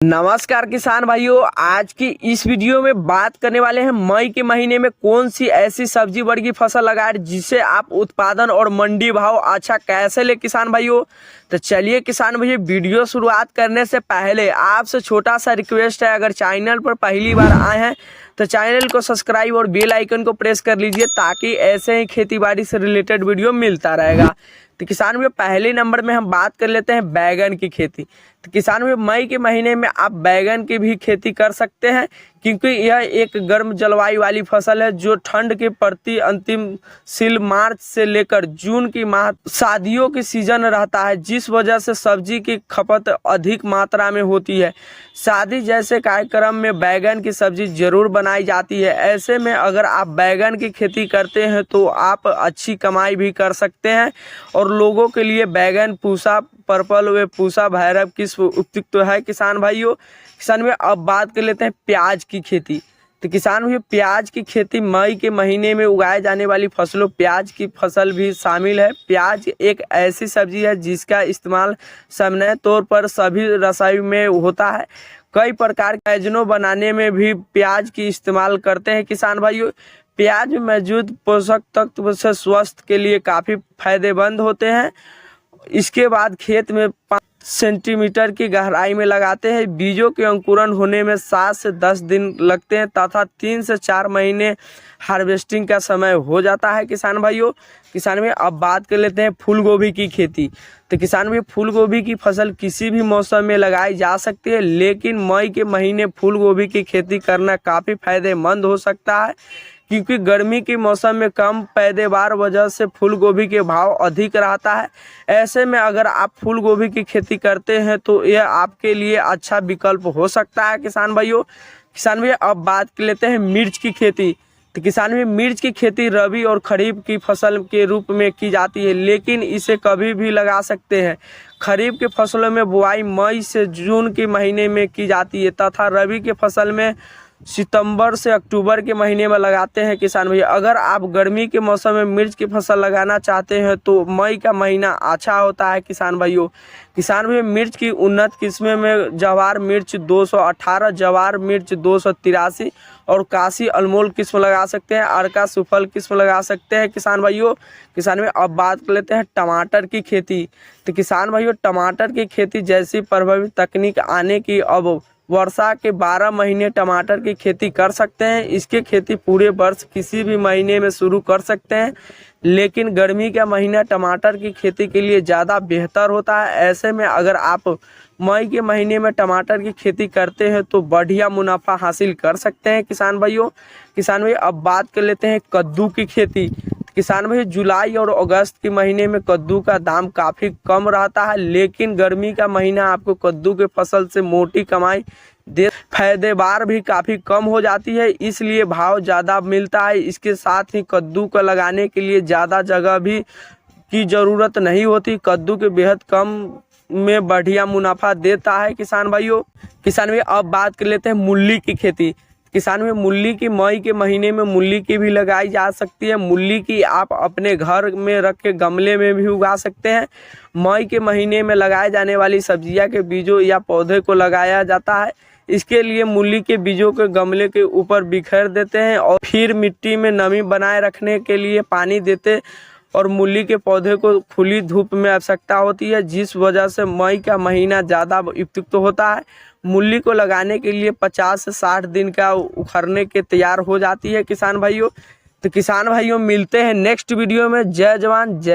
नमस्कार किसान भाइयों, आज की इस वीडियो में बात करने वाले हैं मई के महीने में कौन सी ऐसी सब्जी वर्गीय फसल लगाएं जिससे आप उत्पादन और मंडी भाव अच्छा कैसे ले। किसान भाइयों तो चलिए किसान भाइयों, वीडियो शुरुआत करने से पहले आपसे छोटा सा रिक्वेस्ट है, अगर चैनल पर पहली बार आए हैं तो चैनल को सब्सक्राइब और बेल आइकन को प्रेस कर लीजिए ताकि ऐसे ही खेती बाड़ी से रिलेटेड वीडियो मिलता रहेगा। तो किसान भाई पहले नंबर में हम बात कर लेते हैं बैगन की खेती। तो किसान भाई मई के महीने में आप बैगन की भी खेती कर सकते हैं क्योंकि यह एक गर्म जलवायु वाली फसल है जो ठंड के प्रति अंतिम सील मार्च से लेकर जून की माह शादियों की सीजन रहता है, जिस वजह से सब्जी की खपत अधिक मात्रा में होती है। शादी जैसे कार्यक्रम में बैगन की सब्जी जरूर बनाई जाती है। ऐसे में अगर आप बैगन की खेती करते हैं तो आप अच्छी कमाई भी कर सकते हैं और लोगों के लिए बैगन पूसा पर्पल व पूसा भैरव किस्म उपयुक्त है। किसान भाइयों में अब बात कर लेते हैं प्याज की खेती। तो किसान भाइयों प्याज की खेती मई के महीने में उगाए जाने वाली फसलों प्याज की फसल भी शामिल है। प्याज एक ऐसी सब्जी है जिसका इस्तेमाल सामान्य तौर पर सभी रसोई में होता है। कई प्रकार के व्यंजनों बनाने में भी प्याज की इस्तेमाल करते हैं। किसान भाइयों प्याज में मौजूद पोषक तत्व से स्वास्थ्य के लिए काफ़ी फायदेमंद होते हैं। इसके बाद खेत में 5 सेंटीमीटर की गहराई में लगाते हैं। बीजों के अंकुरण होने में 7 से 10 दिन लगते हैं तथा 3 से 4 महीने हार्वेस्टिंग का समय हो जाता है। किसान भाइयों में अब बात कर लेते हैं फूल गोभी की खेती। तो किसान भाई फूल गोभी की फसल किसी भी मौसम में लगाई जा सकती है, लेकिन मई के महीने फूल गोभी की खेती करना काफ़ी फायदेमंद हो सकता है क्योंकि गर्मी के मौसम में कम पैदावार वजह से फूल गोभी के भाव अधिक रहता है। ऐसे में अगर आप फूल गोभी की खेती करते हैं तो यह आपके लिए अच्छा विकल्प हो सकता है। किसान भाइयों अब बात कर लेते हैं मिर्च की खेती। तो किसान भाई मिर्च की खेती रबी और खरीफ की फसल के रूप में की जाती है, लेकिन इसे कभी भी लगा सकते हैं। खरीफ के फसलों में बुआई मई से जून के महीने में की जाती है तथा रबी के फसल में सितंबर से अक्टूबर के महीने में लगाते हैं। किसान भाई अगर आप गर्मी के मौसम में मिर्च की फसल लगाना चाहते हैं तो मई का महीना अच्छा होता है। किसान भाई मिर्च की उन्नत किस्में में जवार मिर्च 218, जवार मिर्च 283 और काशी अनमोल किस्म लगा सकते हैं। अर्का सुफल किस्म लगा सकते हैं। किसान भाइयों अब बात कर लेते हैं टमाटर की खेती। तो किसान भाइयों टमाटर की खेती जैसी प्रभावित तकनीक आने की अब वर्षा के 12 महीने टमाटर की खेती कर सकते हैं। इसकी खेती पूरे वर्ष किसी भी महीने में शुरू कर सकते हैं, लेकिन गर्मी का महीना टमाटर की खेती के लिए ज़्यादा बेहतर होता है। ऐसे में अगर आप मई के महीने में टमाटर की खेती करते हैं तो बढ़िया मुनाफा हासिल कर सकते हैं। किसान भाई अब बात कर लेते हैं कद्दू की खेती। किसान भाई जुलाई और अगस्त के महीने में कद्दू का दाम काफ़ी कम रहता है, लेकिन गर्मी का महीना आपको कद्दू के फसल से मोटी कमाई दे, पैदावार भी काफ़ी कम हो जाती है, इसलिए भाव ज़्यादा मिलता है। इसके साथ ही कद्दू को लगाने के लिए ज़्यादा जगह भी की ज़रूरत नहीं होती। कद्दू के बेहद कम में बढ़िया मुनाफा देता है। किसान भाई अब बात कर लेते हैं मूली की खेती। किसान में मूली की मई के महीने में मूली की भी लगाई जा सकती है। मूली की आप अपने घर में रख के गमले में भी उगा सकते हैं। मई के महीने में लगाए जाने वाली सब्जियां के बीजों या पौधे को लगाया जाता है। इसके लिए मूली के बीजों के गमले के ऊपर बिखेर देते हैं और फिर मिट्टी में नमी बनाए रखने के लिए पानी देते और मूली के पौधे को खुली धूप में आवश्यकता होती है, जिस वजह से मई का महीना ज़्यादा उपयुक्त होता है। मूली को लगाने के लिए 50 से 60 दिन का उखड़ने के तैयार हो जाती है। किसान भाइयों मिलते हैं नेक्स्ट वीडियो में। जय जवान जय